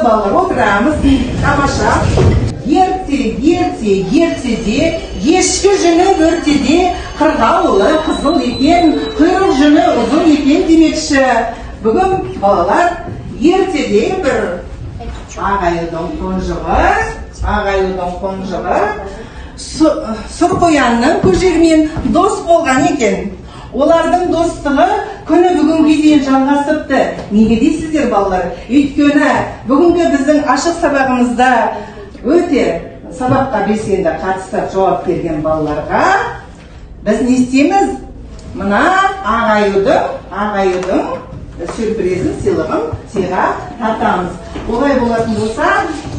балалар, отырамыз. Тамаша. Ертеде, ешкі жүні өртеде, қырғауылы қызыл екен, құйрық жүні ұзын екен демекші. Бүгін балалар ертеде бір ағайудың қонжығы, сұр қоянның көжегімен дос болған екен. Олардың достығы күні бүгінге дейін жалғасыпты. Неге дейсіздер балалар? Өйткені бүгінгі біздің ашық сабағымызда өте сабаққа белсенді қатысып жауап берген балаларға біз не істейміз? Мына ағайудың сюрпризін, сыйлығын сыйға тартамыз. Олай болатын болса,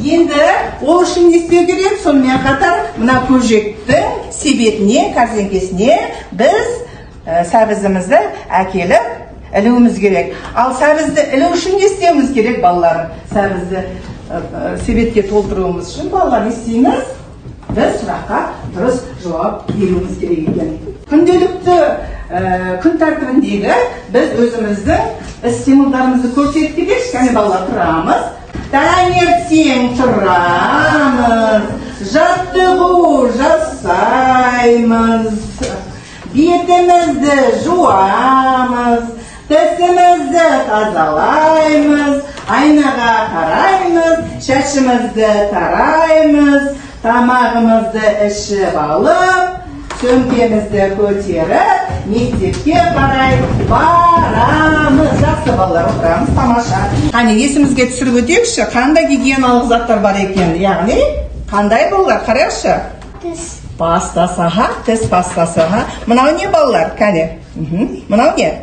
енді ол үшін не істеу керек? Сонымен қатар мына көжектің себетіне, корзинкесіне біз сәбізімізді әкеліп ілуіміз керек. Ал сәбізді ілу үшін не істеуіміз керек, балалар? Сәбізді себетке толтыруымыз үшін балалар не істейміз? Біз сұраққа дұрыс жауап беруіміз керек екен. Күнделікті күн тәртібіндегі біз өзіміздің іс-қимылдарымызды көрсетіп кетейікші. Кәне балалар, тұрамыз. Таңертең тұрамыз, жаттығу жасаймыз, бетімізді жуамыз, тісімізді тазалаймыз, айнаға қараймыз, шашымызды тараймыз, тамағымызды ішіп алып, сөмкемізді көтеріп, мектепке қарай барамыз. Жақсы балалар, отырамыз, тамаша. Қане, есімізге түсіріп өтейікші, қандай гигиеналық заттар бар екен? Яғни, қандай балалар? Қарайықшы. Тіс Пастасаға, тіс пастасаға. Мынау не балалар? Кәне. Мынау не?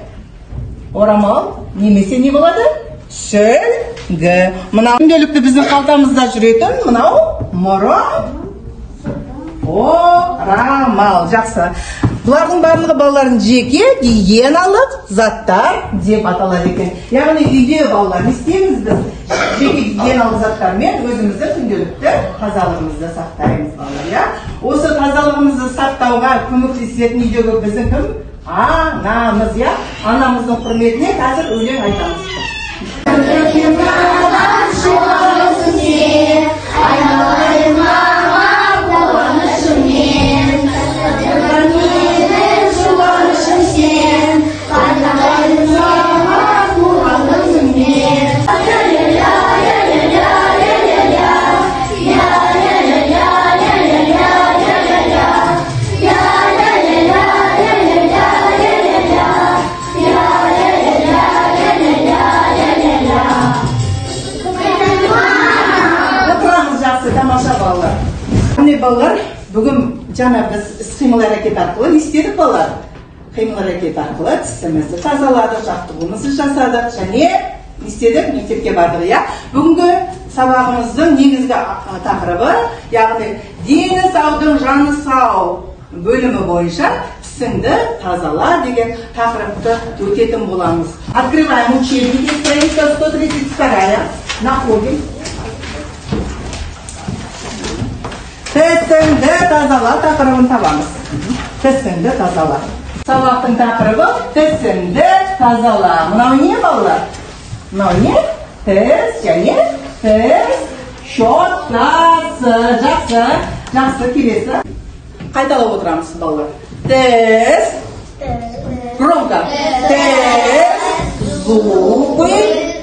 Орамал. Немесе не болады? Сүлгі. Мынау күнделікті біздің қалтамызда жүретін. Мынау мұрын. Орамал. Жақсы. Бұлардың барлығы балалардың жеке гигиеналық заттар деп аталады екен. Яғни үйде балалар не істейміз біз? Жеке гигиеналық заттармен өзімізді күнделікті тазалығымызды сақтаймыз балалар. Осы тазалығымызды сақтауға көмектесетін үйдегі біздің кім? Анамыз, анамыздың құрметіне қазір өлең айтамыз. Балалар, бүгін жаңа біз іс-қимыл әрекет арқылы не істедік балалар? Қимыл әрекет арқылы тісімізді тазаладық, жаттығуымызды жасадық, және не істедік? Мектепке бардық, иә? Бүгінгі сабағымыздың негізгі тақырыбы, яғни дені саудың жаны сау бөлімі бойынша тісіңді тазала деген тақырыпты өтетін боламыз. Открываем учебники, страница 132, находим. Тісіңді тазала тақырыбын табамыз. Тісіңді тазала. Сабақтың тақырыбы тісіңді тазала. Мынау не балалар? Мынау не? Тіс және тіс щеткасы. Жақсы. Жақсы, келесі. Қайталап отырамыз балалар. Тіс. Громко. Тіс. Зубы.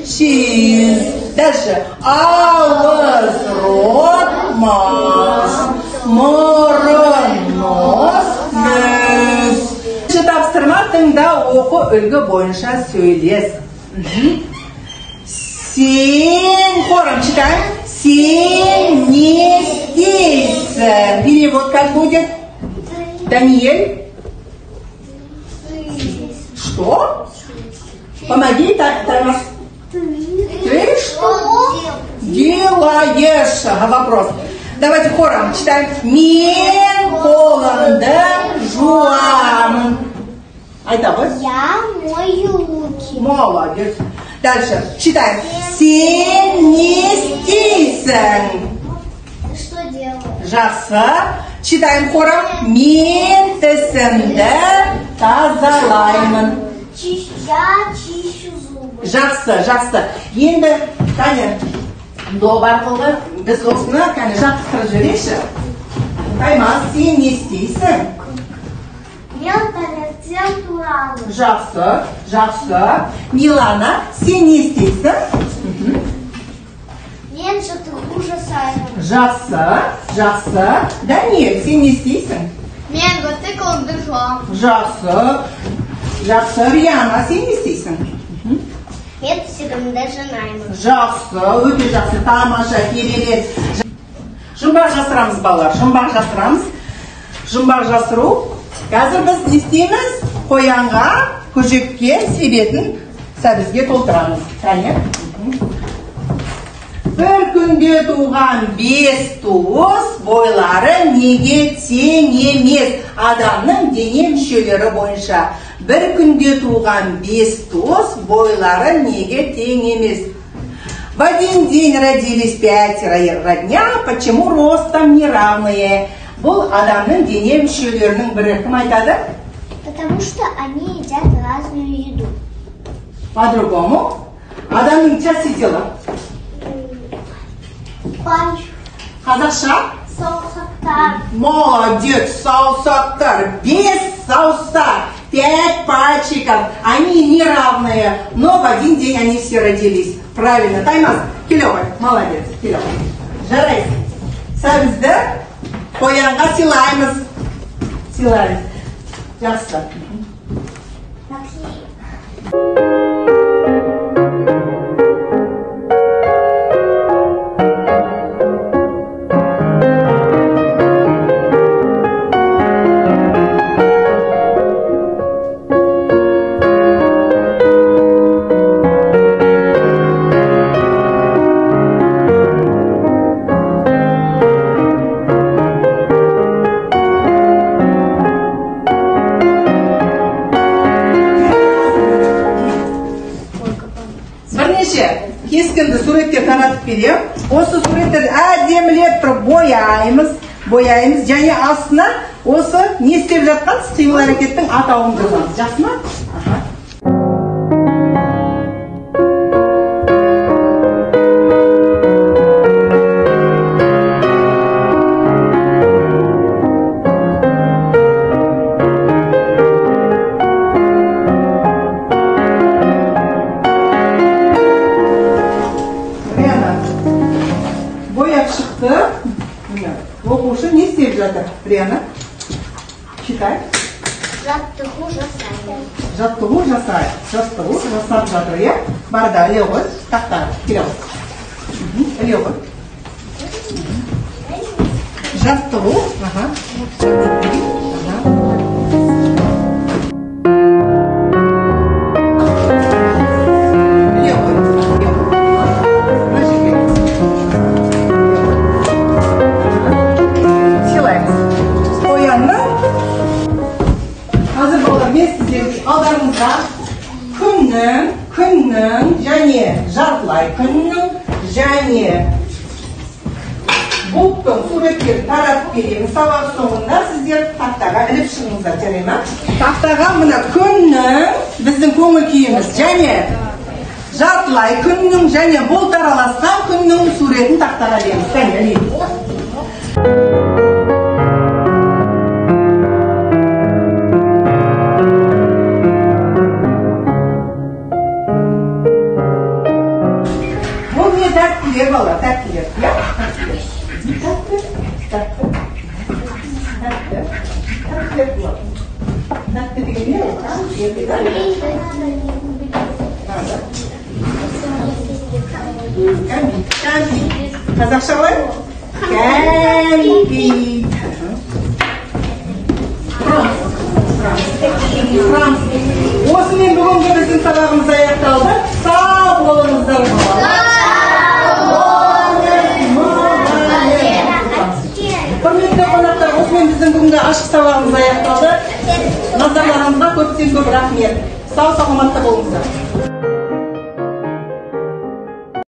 Чиз. Дальше. Ауыз, рот, нос. Мұрын, нос, көз. Тапсырма тыңда, оқы, үлгі бойынша сөйлес. Сен, хором читаем. Сен не істейсің. Перевод как будет? Даниэль? Что? Помоги, Тарас. Ты что делаешь? Вопрос. Давайте хором читаем. Мен қолымды жуамын. Айтамыз. Я мою руки. Молодец. Дальше читаем. Сен не істейсің. Что делаешь? Жақсы. Читаем хором. Мен тісімді тазалаймын. Я чищу зубы. Жақсы, жақсы. Енді, Таня, доп арқылы біз осыны кәне жаттықтырып жіберейікші. Таймас, сен не істейсің? Мен таңертең тұрамын. Жақсы. Милана, сен не істейсің? Мен жаттығу жасаймын. Жақсы. Даниэль, сен не істейсің? Мен мотоциклді жуамын. Жақсы. Риана, сен не істейсің? Мен түсігімді жинаймын. Жақсы, өте жақсы, тамаша, керемет. Жұмбақ жасырамыз, балалар, жұмбақ жасыру. Қазір біз не істейміз? Қоянға, көжекке себетін сәбізге толтырамыз. Кәне. Бір күнде туған 5 туыс бойлары неге тең емес? Адамның дене мүшелері бойынша. Бір күнде туған 5 туыс бойлары неге тең емес? В один день родились 5 родня, почему ростом неравные? Бұл адамның дене мүшелерінің бірі. Кім айтады? Потому что они едят разную еду. По-другому. Адамның части тела. Пальчик. Қазақша? Саусақтар. Молодец, саусақтар. 5 саусак, 5 пальчиков. Они неравные, но в один день они все родились. Правильно. Таймас, келевай. Молодец, келевай. Жарайсың. Сәбізді қоянға сыйлаймыз. Жақсы. Кескінді суреттер таратып берем. Осы суреттерді әдемілеп тұрып бояймыз. Және астына осы не істеп жатқан қимыл әрекеттің атауын жазамыз. Жақсы ма? Оқушы не істеп жатыр? Риана, читай. Жаттығу жасап жатыр, е? Барда, іле ғой, тақтар, келе ғой. Іле ғой. Жаттығу. Алдарыңызда күннің және жартылай күннің және бұлттың суреттерін таратып беремін. Сабақ соңында сіздер тақтаға іліп шығыңыздар, жарай ма? Тақтаға мына күннің, біздің көңіл күйіміз және жартылай күннің және бұлт араласқан күннің суретін тақтаға береміз. Кәне, ілейміз. Тәттілер бала, тәттілер. Тәтті деген не? Кәмпит. Қазақша қалай? Кәмпит. Осымен бүгінгі біздің сабағымыз аяқталды. Сау болыңыздар. Құрметті қонақтар, осымен біздің бүгінгі ашық сабағымыз аяқталды. Назарларыңызға көптен көп рахмет. Сау саламатта болыңыздар.